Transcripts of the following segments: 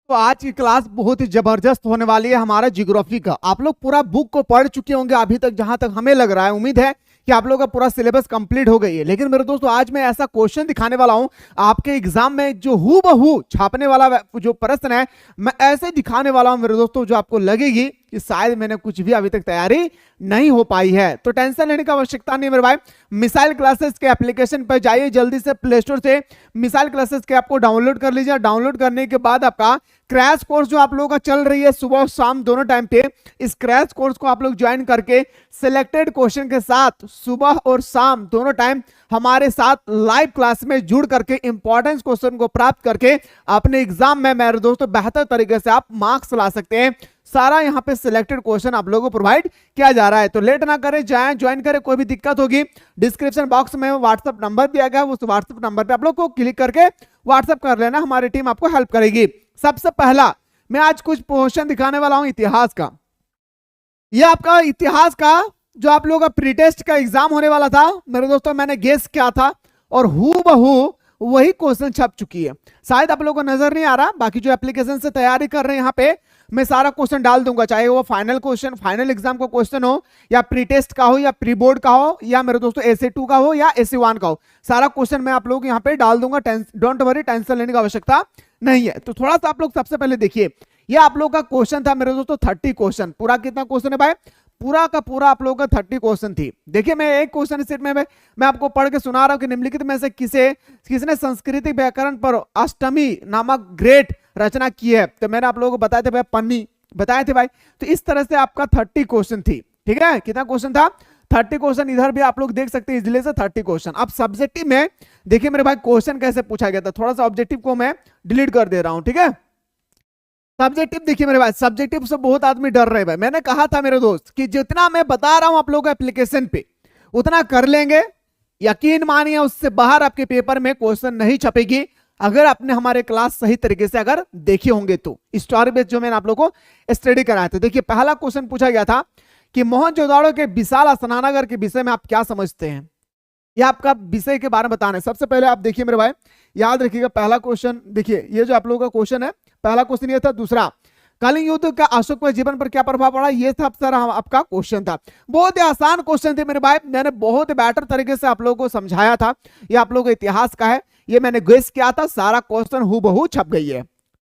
तो आज की क्लास बहुत ही जबरदस्त होने वाली है हमारा ज्योग्राफी का। आप लोग पूरा बुक को पढ़ चुके होंगे अभी तक, जहां तक हमें लग रहा है। उम्मीद है कि आप लोगों का पूरा सिलेबस कंप्लीट हो गई है। लेकिन मेरे दोस्तों, आज मैं ऐसा क्वेश्चन दिखाने वाला हूं आपके एग्जाम में, जो हूबहू छापने वाला जो प्रश्न है, मैं ऐसे दिखाने वाला हूं मेरे दोस्तों, जो आपको लगेगी कि शायद मैंने कुछ भी अभी तक तैयारी नहीं हो पाई है। तो टेंशन लेने की आवश्यकता नहीं मेरे भाई। मिसाइल क्लासेस के एप्लीकेशन पर जाइए, जल्दी से प्ले स्टोर से मिसाइल क्लासेस के आपको डाउनलोड कर लीजिए। डाउनलोड करने के बाद आपका क्रैश कोर्स जो आप लोगों का चल रही है सुबह और शाम दोनों टाइम पे, इस क्रैश कोर्स को आप लोग ज्वाइन करके सिलेक्टेड क्वेश्चन के साथ सुबह और शाम दोनों टाइम हमारे साथ लाइव क्लास में जुड़ करके इंपॉर्टेंस क्वेश्चन को प्राप्त करके अपने एग्जाम में मेरे दोस्तों बेहतर तरीके से आप मार्क्स ला सकते हैं। सारा यहाँ पे सिलेक्टेड क्वेश्चन आप लोगों को प्रोवाइड किया जा रहा है। तो लेट ना करें, जाएं ज्वाइन करें। कोई भी दिक्कत होगी डिस्क्रिप्शन बॉक्स में व्हाट्सएप नंबर दिया गया है, उस व्हाट्सएप नंबर पे आप लोग को क्लिक करके व्हाट्सएप कर लेना, हमारी टीम आपको हेल्प करेगी। सबसे पहला मैं आज कुछ क्वेश्चन दिखाने वाला हूं इतिहास का। यह आपका इतिहास का जो आप लोगों का प्री टेस्ट का एग्जाम होने वाला था मेरे दोस्तों, मैंने गेस किया था और हूबहू वही क्वेश्चन छप चुकी है। शायद आप लोगों को नजर नहीं आ रहा, बाकी जो एप्लीकेशन से तैयारी कर रहे हैं यहाँ पे मैं सारा क्वेश्चन डाल दूंगा, चाहे वो फाइनल क्वेश्चन, फाइनल एग्जाम का क्वेश्चन हो, या प्री टेस्ट का हो, या प्री बोर्ड का हो, या मेरे दोस्तों एसए2 का हो, या एसए1 का हो। सारा क्वेश्चन मैं आप लोगों को यहाँ पे डाल दूंगा। डोंट वरी, टेंशन लेने की आवश्यकता नहीं है। तो थोड़ा सा आप लोग सबसे पहले देखिए, ये आप लोग का क्वेश्चन था मेरे दोस्तों 30 क्वेश्चन। पूरा कितना क्वेश्चन है भाई? पूरा का पूरा आप लोगों का 30 क्वेश्चन थी। देखिए, मैं एक क्वेश्चन सेट में मैं आपको पढ़ के सुना रहा हूं कि निम्नलिखित में से किसने संस्कृतिक व्याकरण पर अष्टमी नामक ग्रेट रचना की है। तो मैंने आप लोगों को बताए थे भाई, पन्नी बताए थे भाई। तो इस तरह से आपका 30 क्वेश्चन थी। ठीक है, कितना क्वेश्चन था? 30 क्वेश्चन। इधर भी आप लोग देख सकते हैं इजिली से 30 क्वेश्चन। अब सब्जेक्टिव में देखिए मेरे भाई क्वेश्चन कैसे पूछा गया था। थोड़ा सा ऑब्जेक्टिव को मैं डिलीट कर दे रहा हूं। ठीक है, सब्जेक्टिव देखिए मेरे भाई, सब्जेक्टिव से बहुत आदमी डर रहे भाई। मैंने कहा था मेरे दोस्त कि जितना मैं बता रहा हूं आप लोगों को एप्लीकेशन पे उतना कर लेंगे, यकीन मानिए उससे बाहर आपके पेपर में क्वेश्चन नहीं छपेगी, अगर आपने हमारे क्लास सही तरीके से अगर देखे होंगे तो। स्टोरी बेस्ड जो मैंने आप लोगों को स्टडी कराया था। देखिए, पहला क्वेश्चन पूछा गया था कि मोहनजोदड़ो के विशाल स्नानागार के विषय में आप क्या समझते हैं। यह आपका विषय के बारे में बताना है। सबसे पहले आप देखिए मेरे भाई, याद रखिएगा पहला क्वेश्चन। देखिए, ये जो आप लोगों का क्वेश्चन है, पहला क्वेश्चन ये था। दूसरा, कलिंग युद्ध का अशोक के जीवन पर क्या प्रभाव पड़ा, ये था सर आपका क्वेश्चन था। बहुत ही आसान क्वेश्चन थे मेरे भाई, मैंने बहुत बेटर तरीके से आप लोगों को समझाया था। ये आप लोगों को इतिहास का है, ये मैंने गेस किया था, सारा क्वेश्चन हूबहू छप गई है।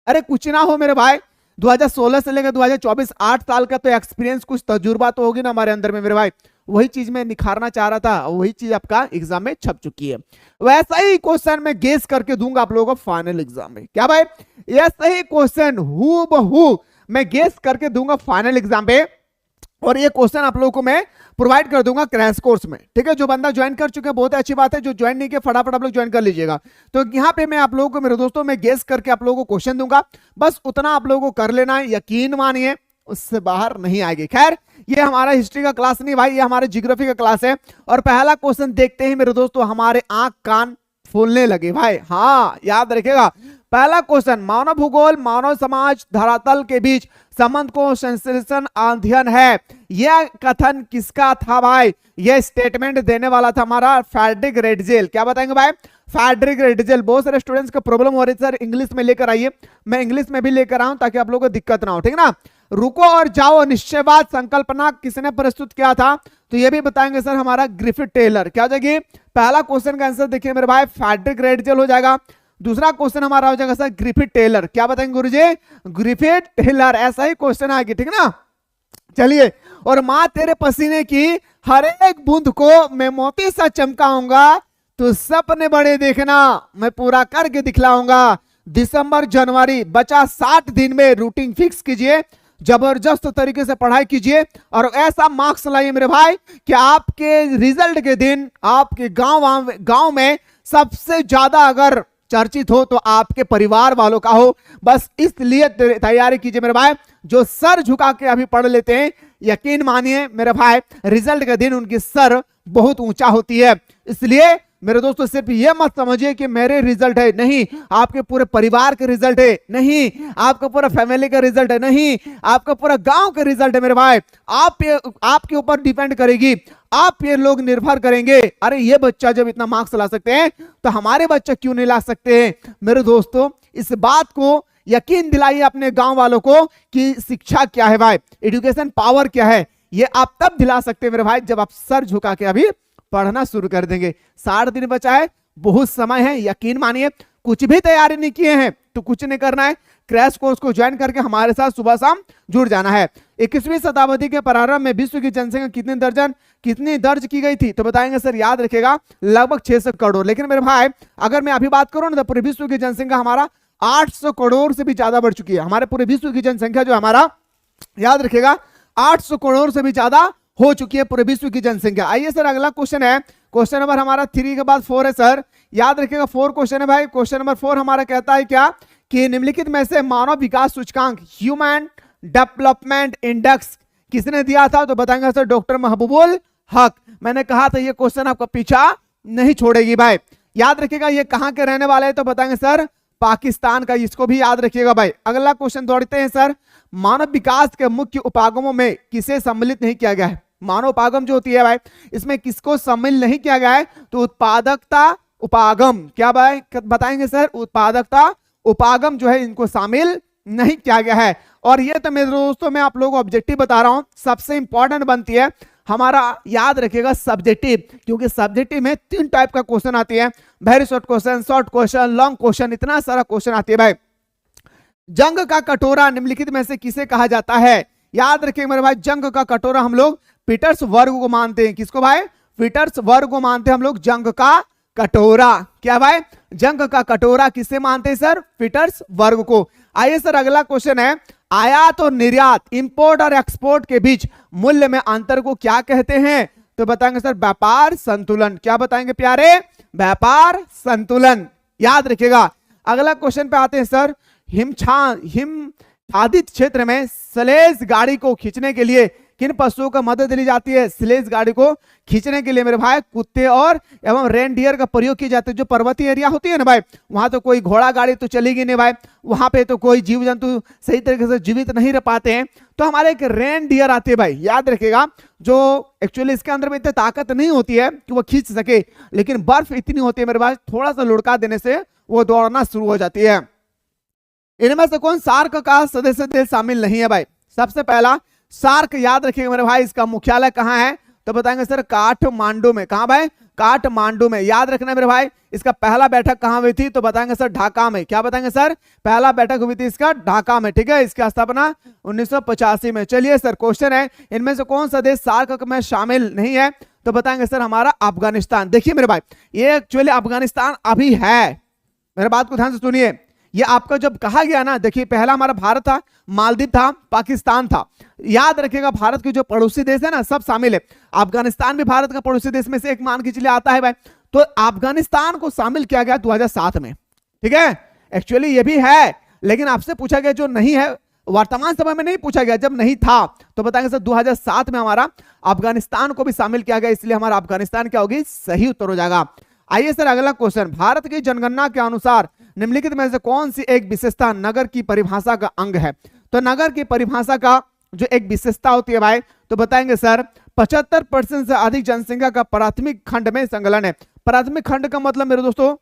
अरे कुछ ना हो मेरे भाई, 2016 से लेकर 2024 8 साल का तो एक्सपीरियंस, कुछ तजुर्बा तो होगी ना हमारे अंदर में मेरे भाई। वही चीज मैं निखारना चाह रहा था, वही चीज आपका एग्जाम में छप चुकी है। वैसा ही क्वेश्चन मैं गेस करके दूंगा आप लोगों को फाइनल एग्जाम में। क्या भाई? ऐसा ही क्वेश्चन हूबहू मैं गेस करके दूंगा फाइनल एग्जाम पे, और ये क्वेश्चन आप लोगों को मैं प्रोवाइड कर दूंगा क्रैश कोर्स में। ठीक है, जो बंदा ज्वाइन कर चुके हैं बहुत अच्छी बात है, जो ज्वाइन नहीं किया फटाफट आप लोग ज्वाइन कर लीजिएगा। तो यहाँ पे मैं आप लोगों को मेरे दोस्तों मैं गेस करके आप लोगों को क्वेश्चन दूंगा, बस उतना आप लोगों को कर लेना है, यकीन मानिए उससे बाहर नहीं आएगी। खैर, ये हमारा हिस्ट्री का क्लास नहीं भाई, ये हमारे ज्योग्राफी का क्लास है। और पहला क्वेश्चन देखते ही मेरे दोस्तों हमारे आंख कान फूलने लगे भाई। हाँ, याद रखिएगा पहला क्वेश्चन, मानव भूगोल मानव समाज धरातल के बीच संबंध को संश्लेषण अध्ययन है, यह कथन किसका था भाई? यह स्टेटमेंट देने वाला था हमारा फ्रेडरिक रेडजेल। क्या बताएंगे भाई? Friedrich Ratzel. बहुत सारे स्टूडेंट्स को प्रॉब्लम हो रही है सर इंग्लिश में लेकर आइए, मैं इंग्लिश में भी लेकर आऊं ताकि आप लोगों को दिक्कत ना हो। ठीक ना, रुको और जाओ निश्चयवाद संकल्पना किसने प्रस्तुत किया था? तो ये भी बताएंगे सर हमारा ग्रिफिथ टेलर। क्या हो जाएगी? पहला क्वेश्चन का आंसर देखिए मेरे भाई फ्रेडरिक रेडजेल हो जाएगा। दूसरा क्वेश्चन हमारा हो जाएगा सर ग्रिफिथ टेलर। क्या बताएंगे गुरुजी? Griffith Taylor. ऐसा ही क्वेश्चन आएगी। ठीक ना, चलिए। और मां तेरे पसीने की हर एक बूंद को मैं मोती सा चमकाऊंगा, तो सपने बड़े देखना मैं पूरा करके दिखलाऊंगा। दिसंबर जनवरी बचा 60 दिन में रूटीन फिक्स कीजिए, जबरदस्त तरीके से पढ़ाई कीजिए और ऐसा मार्क्स लाइए मेरे भाई कि आपके रिजल्ट के दिन आपके गांव में सबसे ज्यादा अगर चर्चित हो तो आपके परिवार वालों का हो। बस इसलिए तैयारी कीजिए मेरे भाई। जो सर झुका के अभी पढ़ लेते हैं, यकीन मानिए मेरे भाई रिजल्ट के दिन उनकी सर बहुत ऊंचा होती है। इसलिए मेरे दोस्तों सिर्फ ये मत समझिए कि मेरे रिजल्ट है, नहीं, आपके पूरे परिवार के रिजल्ट है, नहीं, आपका पूरा फैमिली का रिजल्ट है, नहीं, आपका पूरा गांव का रिजल्ट है मेरे भाई। आपके ऊपर डिपेंड करेगी, आप ये लोग निर्भर करेंगे। अरे ये बच्चा जब इतना मार्क्स ला सकते हैं तो हमारे बच्चा क्यों नहीं ला सकते हैं? मेरे दोस्तों इस बात को यकीन दिलाइए अपने गांव वालों को कि शिक्षा क्या है भाई, एजुकेशन पावर क्या है। ये आप तब दिला सकते हैं मेरे भाई जब आप सर झुका के अभी पढ़ना शुरू कर देंगे। 60 दिन बचा है, बहुत समय है, यकीन मानिए। कुछ भी तैयारी नहीं किए हैं तो कुछ नहीं करना है, क्रैश कोर्स को ज्वाइन करके हमारे साथ सुबह शाम जुड़ जाना है। 21वीं शताब्दी के प्रारंभ में विश्व की जनसंख्या कितनी दर्ज की गई थी, तो बताएंगे सर याद रखिएगा लगभग 600 करोड़। लेकिन मेरे भाई अगर मैं अभी बात करूं ना तो पूरे विश्व की जनसंख्या हमारा 800 करोड़ से भी ज्यादा बढ़ चुकी है। हमारे पूरे विश्व की जनसंख्या जो हमारा, याद रखिएगा 800 करोड़ से भी ज्यादा हो चुकी है पूरे विश्व की जनसंख्या। आइए सर अगला क्वेश्चन है, क्वेश्चन नंबर हमारा 3 के बाद 4 है सर, याद रखिएगा 4 क्वेश्चन है भाई। क्वेश्चन नंबर 4 हमारा कहता है क्या कि निम्नलिखित में से मानव विकास सूचकांक ह्यूमन डेवलपमेंट इंडेक्स किसने दिया था, तो बताएंगे सर डॉक्टर महबूबुल हक। मैंने कहा था ये क्वेश्चन आपका पीछा नहीं छोड़ेगी भाई। याद रखिएगा ये कहां के रहने वाले हैं, तो बताएंगे सर पाकिस्तान का, इसको भी याद रखिएगा भाई। अगला क्वेश्चन दौड़ते हैं सर, मानव विकास के मुख्य उपागमों में किसे सम्मिलित नहीं किया गया है। मानव उपागम जो होती है भाई इसमें किसको सम्मिलित नहीं किया गया है, तो उत्पादकता उपागम, क्या भाई बताएंगे सर, उत्पादकता उपागम जो है इनको शामिल नहीं किया गया है। और ये तो मेरे दोस्तों मैं आप लोगों को ऑब्जेक्टिव बता रहा हूं, सबसे इंपॉर्टेंट बनती है हमारा, याद रखिएगा सब्जेक्टिव, क्योंकि सब्जेक्टिव में 3 टाइप का क्वेश्चन आती है, very short question, long question, इतना सारा क्वेश्चन आती है भाई। जंग का कटोरा निम्नलिखित में से किसे कहा जाता है, याद रखिए मेरे भाई जंग का कटोरा हम लोग पीटर्स वर्ग को मानते हैं। किसको भाई, पीटर्स वर्ग को मानते हैं हम लोग जंग का कटोरा। क्या भाई, जंग का कटोरा किसे मानते हैं सर, पीटर्स वर्ग को। आइए सर अगला क्वेश्चन है, आयात और निर्यात, इंपोर्ट और एक्सपोर्ट के बीच मूल्य में अंतर को क्या कहते हैं, तो बताएंगे सर व्यापार संतुलन। क्या बताएंगे प्यारे, व्यापार संतुलन, याद रखिएगा। अगला क्वेश्चन पे आते हैं सर, हिमछादित क्षेत्र में स्लेज गाड़ी को खींचने के लिए किन पशुओं का मदद ली जाती है। स्लेज गाड़ी को खींचने के लिए मेरे भाई कुत्ते और एवं रेनडियर का प्रयोग किया जाता है। जो पर्वतीय एरिया होती है ना भाई, वहां तो कोई घोड़ा गाड़ी तो चलेगी नहीं भाई, वहां पे तो कोई जीव जंतु सही तरीके से जीवित नहीं रह पाते हैं, तो हमारे एक रेनडियर आती है भाई, याद रखिएगा, जो एक्चुअली इसके अंदर में इतनी ताकत नहीं होती है कि वो खींच सके, लेकिन बर्फ इतनी होती है मेरे भाई, थोड़ा सा लुढ़का देने से वो दौड़ना शुरू हो जाती है। इनमें से कौन सार्क का सदस्य देश शामिल नहीं है भाई, सबसे पहला सार्क, याद रखिएगा मेरे भाई इसका मुख्यालय कहां है, तो बताएंगे सर काठमांडू में। कहां भाई, काठमांडू में, याद रखना मेरे भाई। इसका पहला बैठक कहां हुई थी, तो बताएंगे सर ढाका में। क्या बताएंगे सर, पहला बैठक हुई थी इसका ढाका में, ठीक है। इसकी स्थापना 1985 में। चलिए सर क्वेश्चन है, इनमें से कौन सा देश सार्क में शामिल नहीं है, तो बताएंगे सर हमारा अफगानिस्तान। देखिए मेरे भाई ये एक्चुअली अफगानिस्तान अभी है, मेरे बात को ध्यान से सुनिए। ये आपका जब कहा गया ना, देखिए पहला हमारा भारत था, मालदीव था, पाकिस्तान था, याद रखिएगा भारत के जो पड़ोसी देश है ना सब शामिल है। अफगानिस्तान भी भारत का पड़ोसी देश में से एक मान के चलिए आता है भाई, तो अफगानिस्तान को शामिल किया गया 2007 में, ठीक है। एक्चुअली ये भी है, लेकिन आपसे पूछा गया जो नहीं है, वर्तमान समय में नहीं पूछा गया, जब नहीं था तो बताएंगे सर 2007 में हमारा अफगानिस्तान को भी शामिल किया गया, इसलिए हमारा अफगानिस्तान क्या होगी, सही उत्तर हो जाएगा। आइए सर अगला क्वेश्चन, भारत की जनगणना के अनुसार निम्नलिखित में से कौन सी एक विशेषता नगर की परिभाषा का अंग है, तो नगर की परिभाषा का जो एक विशेषता होती है भाई, तो बताएंगे सर 75% से अधिक जनसंख्या का प्राथमिक खंड में संकलन है। प्राथमिक खंड का मतलब मेरे दोस्तों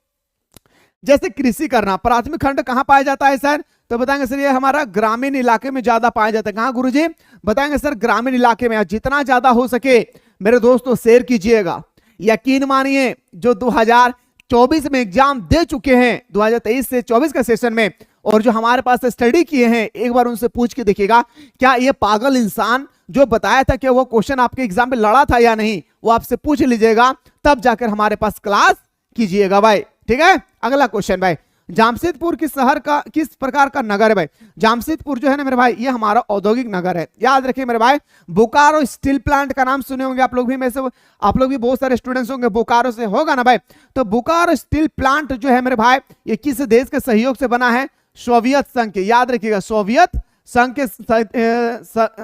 जैसे कृषि करना, प्राथमिक खंड कहां पाया जाता है सर, तो बताएंगे सर ये हमारा ग्रामीण इलाके में ज्यादा पाया जाता है। कहां गुरुजी, बताएंगे सर ग्रामीण इलाके में। जितना ज्यादा हो सके मेरे दोस्तों शेयर कीजिएगा। यकीन मानिए जो 2024 में एग्जाम दे चुके हैं 2023 से 24 का सेशन में, और जो हमारे पास स्टडी किए हैं, एक बार उनसे पूछ के देखिएगा क्या ये पागल इंसान जो बताया था कि वो क्वेश्चन आपके एग्जाम में लड़ा था या नहीं, वो आपसे पूछ लीजिएगा, तब जाकर हमारे पास क्लास कीजिएगा भाई, ठीक है। अगला क्वेश्चन भाई, जामशेदपुर किस शहर का किस प्रकार का नगर है भाई। जामशेदपुर जो है ना मेरे भाई ये हमारा औद्योगिक नगर है, याद रखिए मेरे भाई। बोकारो स्टील प्लांट का नाम सुने होंगे आप लोग भी, में से आप लोग भी बहुत सारे स्टूडेंट्स होंगे, बोकारो से होगा ना भाई। तो बोकारो स्टील प्लांट जो है मेरे भाई ये किस देश के सहयोग से बना है, सोवियत संघ के, याद रखिएगा सोवियत संघ के,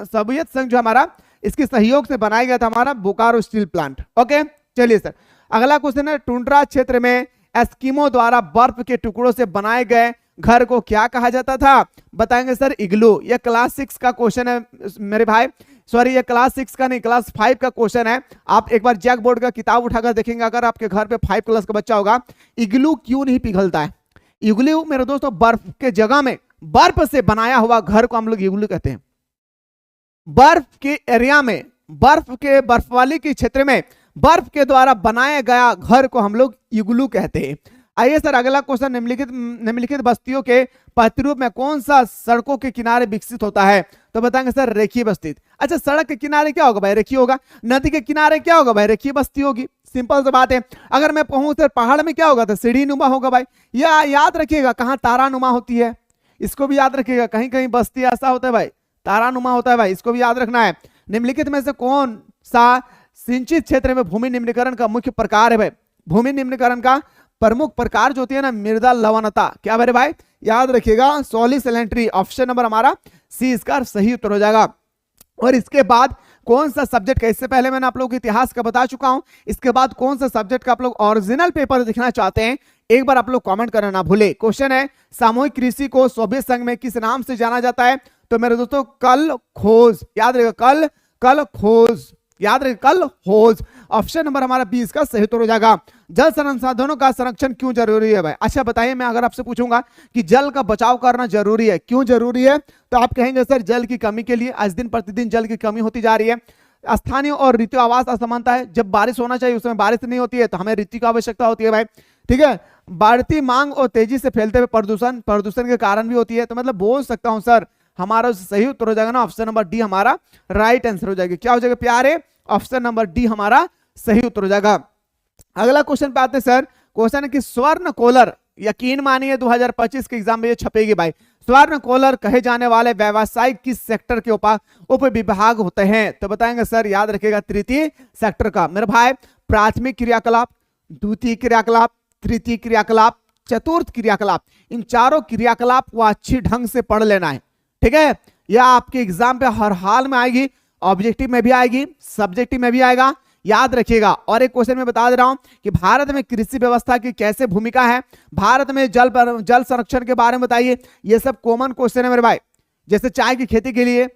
सोवियत संघ जो हमारा इसके सहयोग से बनाया गया था हमारा बोकारो स्टील प्लांट। ओके चलिए सर अगला क्वेश्चन है, टुंड्रा क्षेत्र में एस्किमो द्वारा बर्फ के टुकड़ों से बनाए गए घर को क्या कहा जाता था, बताएंगे सर इग्लू। यह क्लास 6 का क्वेश्चन है मेरे भाई, सॉरी ये क्लास 6 का नहीं क्लास 5 का क्वेश्चन है। आप एक बार जैक बोर्ड का किताब उठाकर देखेंगे, अगर आपके घर पे 5 क्लास का बच्चा होगा, इग्लू क्यों नहीं पिघलता है। इग्लू मेरे दोस्तों बर्फ के जगह में बर्फ से बनाया हुआ घर को हम लोग इग्लू कहते हैं। बर्फ के एरिया में, बर्फ वाली के क्षेत्र में बर्फ के द्वारा बनाया गया घर को हम लोग इग्लू कहते हैं। आइए सर अगला क्वेश्चन, निम्नलिखित बस्तियों के प्रतिरूप में कौन सा सड़कों के किनारे विकसित होता है? तो बताएंगे सर रेखीय बस्ती। अच्छा, सड़क के किनारे क्या होगा भाई? रेखीय होगा। नदी के किनारे क्या होगा भाई? रेखीय बस्ती होगी। सिंपल सी बात है। अगर मैं कहूं सर पहाड़ में क्या होगा? तो सीढ़ी नुमा होगा भाई। या याद रखिएगा, कहाँ तारा नुमा होती है, इसको भी याद रखिएगा। कहीं कहीं बस्ती ऐसा होता है भाई, तारा नुमा होता है भाई, इसको भी याद रखना है। निम्नलिखित में से कौन सा सिंचित क्षेत्र में भूमि निम्नीकरण का मुख्य प्रकार है भाई? भूमि निम्नीकरण का प्रमुख प्रकार जो होती है ना, मृदा लवणता। क्या मेरे भाई? याद रखिएगा, सॉइल सैलिनिटी। ऑप्शन नंबर हमारा सी इसका सही उत्तर हो जाएगा। और इसके बाद कौन सा सब्जेक्ट का, इससे पहले मैंने आप लोगों को इतिहास का बता चुका हूं। इसके बाद कौन सा सब्जेक्ट का आप लोग ओरिजिनल पेपर देखना चाहते हैं, एक बार आप लोग कमेंट करना ना भूले। क्वेश्चन है, सामूहिक कृषि को सोवियत संघ में किस नाम से जाना जाता है? तो मेरे दोस्तों कल खोज। याद रखिएगा, कल खोज, याद रखिए कल खोज। ऑप्शन नंबर हमारा 20 का सही उत्तर हो जाएगा। जल संसाधनों का संरक्षण क्यों जरूरी है भाई? अच्छा बताइए, मैं अगर आपसे पूछूंगा कि जल का बचाव करना जरूरी है, क्यों जरूरी है, तो आप कहेंगे सर जल की कमी के लिए। आज दिन प्रतिदिन जल की कमी होती जा रही है। स्थानीय और ऋतु आवास असमानता है। जब बारिश होना चाहिए उसमें बारिश नहीं होती है, तो हमें ऋतु की आवश्यकता होती है भाई। ठीक है। बढ़ती मांग और तेजी से फैलते हुए प्रदूषण के कारण भी होती है। तो मतलब बोल सकता हूं सर हमारा सही उत्तर हो जाएगा ना, ऑप्शन नंबर डी हमारा राइट आंसर हो जाएगा। क्या हो जाएगा प्यारे? ऑप्शन नंबर डी हमारा सही उत्तर हो जाएगा। अगला क्वेश्चन पे आते हैं सर। क्वेश्चन है कि स्वर्ण कोलर, यकीन मानिए 2025 के एग्जाम में ये छपेगी भाई। स्वर्ण कोलर कहे जाने वाले व्यवसायिक किस सेक्टर के उप विभाग होते हैं? तो बताएंगे सर, याद रखिएगा तृतीय सेक्टर का। मेरे भाई प्राथमिक क्रियाकलाप, द्वितीय क्रियाकलाप, तृतीय क्रियाकलाप, चतुर्थ क्रियाकलाप, इन चारों क्रियाकलाप को अच्छी ढंग से पढ़ लेना है। ठीक है। यह आपके एग्जाम पे हर हाल में आएगी, ऑब्जेक्टिव में भी आएगी, सब्जेक्टिव में भी आएगा, याद रखिएगा। और एक क्वेश्चन में बता दे रहा हूं कि भारत में कृषि व्यवस्था की कैसे भूमिका है, भारत में जल संरक्षण के बारे में बताइए। ये सब कॉमन क्वेश्चन है मेरे भाई। जैसे चाय की खेती के लिए,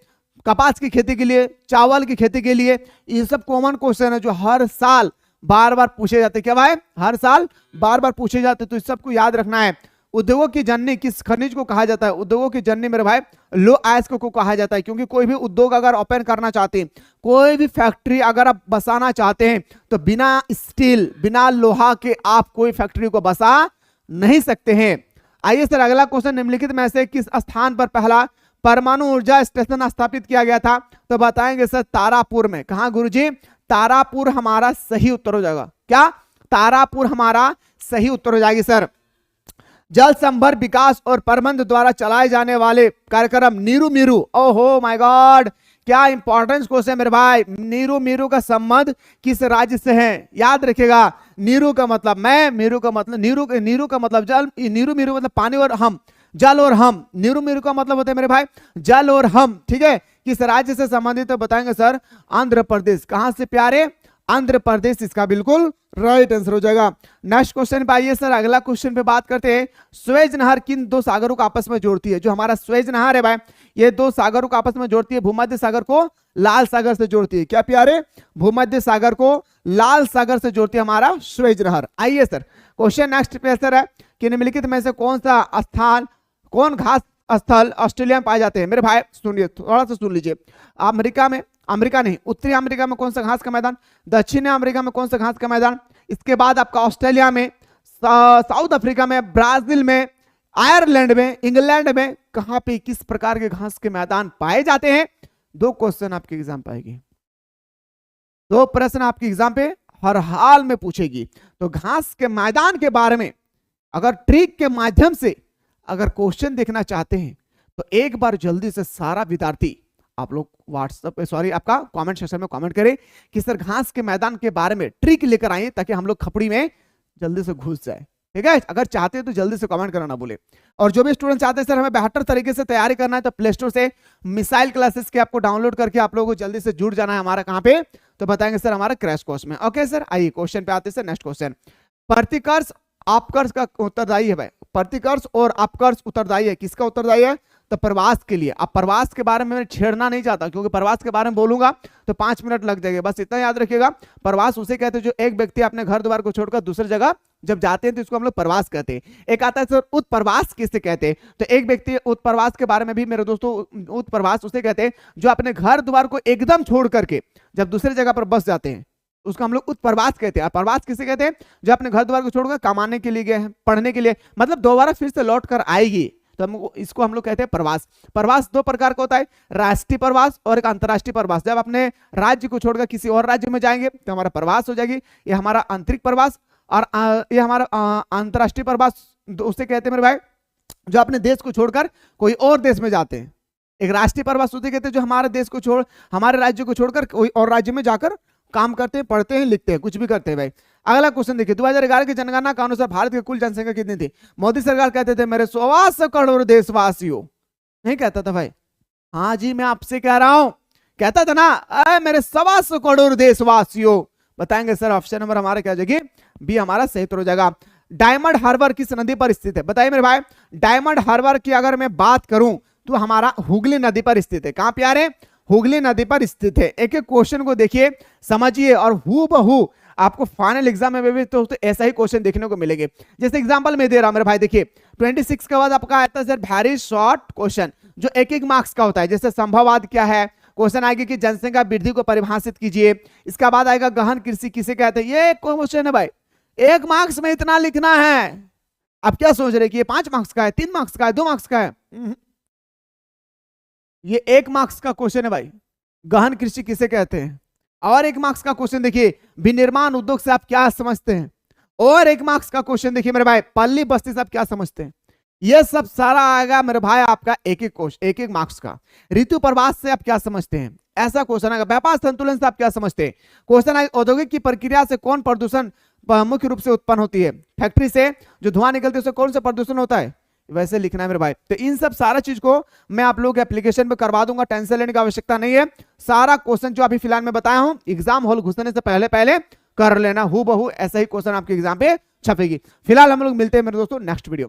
कपास की खेती के लिए, चावल की खेती के लिए, ये सब कॉमन क्वेश्चन है जो हर साल बार बार पूछे जाते। क्या भाई? हर साल बार बार पूछे जाते, तो इस सबको याद रखना है। उद्योगों की जननी किस खनिज को कहा जाता है? उद्योगों की जननी मेरे भाई लो अयस्क को कहा जाता है। क्योंकि कोई भी उद्योग अगर ओपन करना चाहते हैं, कोई भी फैक्ट्री अगर आप बसाना चाहते हैं, तो बिना स्टील, बिना लोहा के आप कोई फैक्ट्री को बसा नहीं सकते हैं। आइए सर अगला क्वेश्चन, निम्नलिखित में से किस स्थान पर पहला परमाणु ऊर्जा स्टेशन स्थापित किया गया था? तो बताएंगे सर तारापुर में। कहां गुरुजी? तारापुर हमारा सही उत्तर हो जाएगा। क्या? तारापुर हमारा सही उत्तर हो जाएगी सर। जल संभर विकास और प्रबंध द्वारा चलाए जाने वाले कार्यक्रम नीरू मीरू, ओहो माय गॉड, क्या इंपॉर्टेंस क्वेश्चन मेरे भाई। नीरू मीरू का संबंध किस राज्य से है? याद रखिएगा, नीरू का मतलब मैं, मीरू का मतलब नीरू का मतलब जल, नीरू मीरू मतलब पानी और हम, जल और हम। नीरू मीरू का मतलब होता है मेरे भाई जल और हम। ठीक है। किस राज्य से संबंधित है? बताएंगे सर आंध्र प्रदेश। कहां से प्यारे? आंध्र प्रदेश इसका बिल्कुल राइट आंसर हो जाएगा। नेक्स्ट क्वेश्चन पे आइए सर। अगला क्वेश्चन पे बात करते हैं, स्वेज नहर किन दो सागरों को आपस में जोड़ती है? जो हमारा स्वेज नहर है भाई, ये दो सागरों को आपस में जोड़ती है। भूमध्य सागर को लाल सागर से जोड़ती है। क्या प्यारे? भूमध्य सागर को लाल सागर से जोड़ती है हमारा स्वेज नहर। आइए सर क्वेश्चन नेक्स्ट पे सर है कि निम्नलिखित में से कौन घास स्थल ऑस्ट्रेलिया में पाए जाते हैं? मेरे भाई सुनिए, थोड़ा सा सुन लीजिए। अमेरिका नहीं, उत्तरी अमेरिका में कौन सा घास का मैदान? दक्षिणी अमेरिका में कौन सा घास का मैदान? इसके बाद आपका ऑस्ट्रेलिया में, साउथ अफ्रीका में, ब्राजील में, आयरलैंड में, इंग्लैंड में, कहां पे किस प्रकार के घास के मैदान पाए जाते हैं? दो क्वेश्चन आपके एग्जाम पे आएगी, दो प्रश्न आपके एग्जाम पे हर हाल में पूछेगी। तो घास के मैदान के बारे में अगर ट्रिक के माध्यम से अगर क्वेश्चन देखना चाहते हैं, तो एक बार जल्दी से सारा विद्यार्थी आप लोग व्हाट्सएप पे, सॉरी आपका कमेंट सेक्शन में कमेंट करें कि सर घास के मैदान के बारे में ट्रिक लेकर आइए, ताकि हम लोग खपड़ी में जल्दी से घुस जाए। ठीक है। अगर चाहते हैं तो जल्दी से कमेंट करना ना भूले। और जो भी स्टूडेंट चाहते हैं सर हमें बेहतर तरीके से तैयारी करना है, तो प्ले स्टोर से मिसाइल क्लासेस के आपको डाउनलोड करके आप लोगों को जल्दी से जुड़ जाना है हमारा कहां पे? तो बताएंगे सर हमारा क्रैश कोर्स में। ओके सर, आइए क्वेश्चन पे आते हैं सर। नेक्स्ट क्वेश्चन, प्रतिकर्ष अपकर्ष का उत्तरदायी है भाई। प्रतिकर्ष और अपकर्ष उत्तरदायी है, किसका उत्तरदायी है? तो प्रवास के लिए। अब प्रवास के बारे में मैं छेड़ना नहीं चाहता, क्योंकि प्रवास के बारे में बोलूंगा तो 5 मिनट लग जाएंगे। बस इतना याद रखिएगा, प्रवास उसे कहते हैं जो एक व्यक्ति अपने घर द्वार को छोड़कर दूसरी जगह जब जाते हैं तो इसको हम लोग प्रवास कहते हैं। एक आता है सर उत्प्रवास किसे कहते हैं, तो एक व्यक्ति उत्प्रवास के बारे में भी मेरे दोस्तों, उत्प्रवास उसे कहते हैं जो अपने घर द्वार को एकदम छोड़ करके जब दूसरी जगह पर बस जाते हैं, उसको हम लोग उत्प्रवास कहते हैं। प्रवास किसे कहते हैं, जो अपने घर द्वार को छोड़कर कमाने के लिए गए हैं, पढ़ने के लिए, मतलब दोबारा फिर से लौट कर आएगी, तो इसको हम लोग कहते हैं प्रवास। प्रवास दो प्रकार का होता है, राष्ट्रीय प्रवास और एक अंतर्राष्ट्रीय प्रवास। जब अपने राज्य को छोड़कर किसी और राज्य में जाएंगे तो हमारा प्रवास हो जाएगी, ये हमारा आंतरिक प्रवास। और ये हमारा अंतर्राष्ट्रीय प्रवास उसे कहते हैं मेरे भाई जो अपने देश को छोड़कर कोई और देश में जाते हैं। एक राष्ट्रीय प्रवास उसे कहते हैं जो हमारे देश को छोड़, हमारे राज्य को छोड़कर कोई और राज्य में जाकर काम करते हैं, पढ़ते हैं, लिखते हैं, कुछ भी करते हैं भाई। अगला क्वेश्चन देखिए, 2011 की जनगणना के अनुसार भारत की कुल जनसंख्या कितनी थी? मोदी सरकार कहते थे मेरे 125 करोड़ देशवासियों, नहीं कहता था भाई? हाँ जी, मैं आपसे कह रहा हूं, कहता था ना मेरे 125 करोड़ देशवासियों। बताएंगे सर ऑप्शन नंबर हमारा क्या जाएगी? बी हमारा सही उत्तर हो जाएगा। डायमंड हार्बर किस नदी पर स्थित है? बताइए मेरे भाई। डायमंड हार्बर की अगर मैं बात करूं तो हमारा हुगली नदी पर स्थित है। कहां प्यारे? हुगली नदी पर स्थित है। एक एक क्वेश्चन को देखिए, समझिए, और हूबहू आपको फाइनल एग्जाम में भी तो ऐसा ही क्वेश्चन देखने को मिलेंगे। जैसे एग्जांपल में दे रहा हूं मेरे भाई, देखिए 26 के बाद आपका आता है सर वेरी शॉर्ट क्वेश्चन जो एक एक मार्क्स का होता है। जैसे संभववाद क्या है, क्वेश्चन आएगा कि जनसंख्या वृद्धि को परिभाषित कीजिए। इसका बाद आएगा गहन कृषि किसे कहते हैं, ये क्वेश्चन है भाई, 1 मार्क्स में इतना लिखना है। आप क्या सोच रहे कि ये 5 मार्क्स का है, 3 मार्क्स का है, 2 मार्क्स का है? ये 1 मार्क्स का क्वेश्चन है भाई, गहन कृषि किसे कहते हैं। और 1 मार्क्स का क्वेश्चन देखिए, विनिर्माण उद्योग से आप क्या समझते हैं। और 1 मार्क्स का क्वेश्चन देखिए मेरे भाई, पल्ली बस्ती से आप क्या समझते हैं। ये सब सारा आएगा मेरे भाई आपका एक एक मार्क्स का। ऋतु प्रवास से आप क्या समझते हैं, ऐसा क्वेश्चन आएगा। व्यापार संतुलन से आप क्या समझते हैं। क्वेश्चन आएगा औद्योगिक की प्रक्रिया से कौन प्रदूषण मुख्य रूप से उत्पन्न होती है। फैक्ट्री से जो धुआं निकलते है उससे कौन सा प्रदूषण होता है, वैसे लिखना है मेरे भाई। तो इन सब सारा चीज को मैं आप लोग एप्लीकेशन पे करवा दूंगा, टेंशन लेने की आवश्यकता नहीं है। सारा क्वेश्चन जो अभी फिलहाल मैं बताया हूं एग्जाम हॉल घुसने से पहले पहले कर लेना, हूबहू ऐसा ही क्वेश्चन आपके एग्जाम पे छपेगी। फिलहाल हम लोग मिलते हैं मेरे दोस्तों नेक्स्ट वीडियो में।